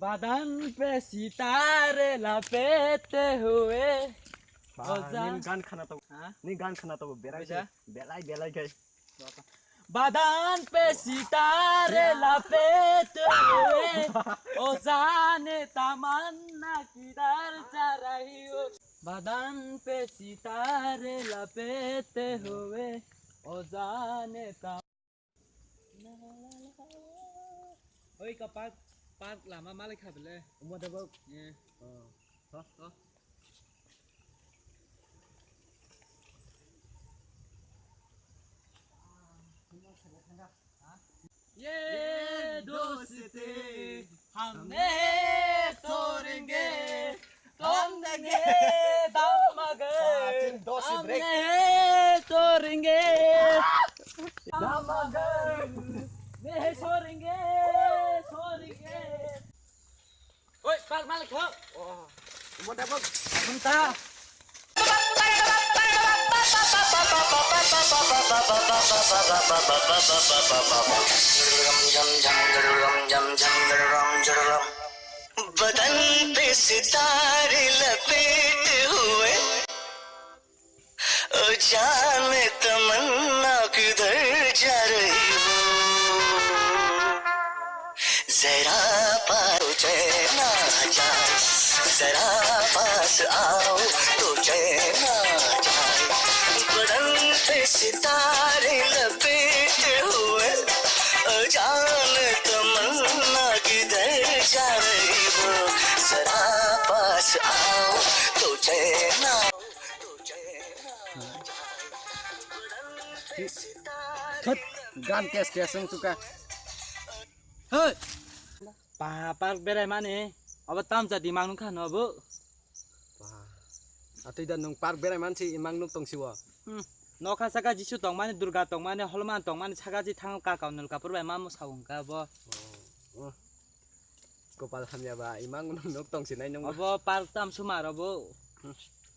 बदन पे सितारे लपेटे हुए नहीं गान खाना तो नहीं गान खाना तो बेलाई गए बदन पे सितारे लपेटे हुए ओ जाने तमन्ना किधर जा रही हो बदन पे सितारे लपेटे हुए ओ जाने ओइ का park lama malik habile umur dah bau ये दोस्ती हमने तोड़ेंगे तुम देंगे दम मगर हमने तोड़ेंगे दम मगर नहीं छोड़ेंगे ओए पार्क मालिक हो umur dah bau bentar बदन पे सितारे लपेटे हुए ओ जाने तमन्ना किधर जा रही हो जरा पास चैन आ जाए जरा पास आओ तो चैन आ जाए बदन पे सितारे लपेटे हुए जाने तमन्ना किधर जा रही हो जरा पास आओ तो चैन आओ खत गान कैस सुका Hei, park berai mana? Apa tam jadi mangu kan abu? atau dah nung park berai man si imang nuk tong siwa Noka saka jisu tong mana, durga tong mana, holman tong mana, saka ji thang kakau nul kapur berai mamu sawung ka abu. Kopal hamnya ba imang nuk tong sinai nung Abu park tam sumar abu.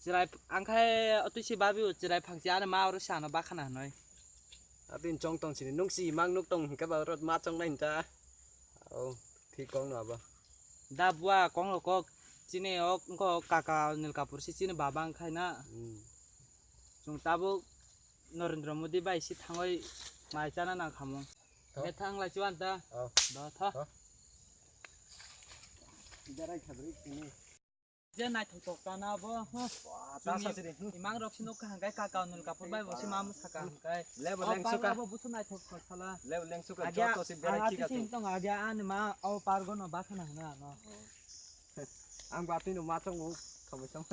Cerai angkai atu si babi cerai phangsi ana mau ru sana bakana noi. atin chong tong sini nung si imang nuk tong ka ba rot ma chong nain ta thi kong no ba Dabwa kong lokok cine ok ko kakau nul kapur si cine babang kai na. Jung tabu Narendra Modi bai si thangoi mai chana na khamong. Me thang la chuan ta. Da tha. jarai khabri ini Je nai thok ta na bo. ta sa sini Imang rok sinuk ka hangkai kakau nul kapur bai bo si mamu saka hangkai. level leng suka Bo busu nai thok khala. level leng suka Agya joto si berai ki ka sing tong agya an ma au pargo no ba khana na no. ang batin no ma chong kamu chong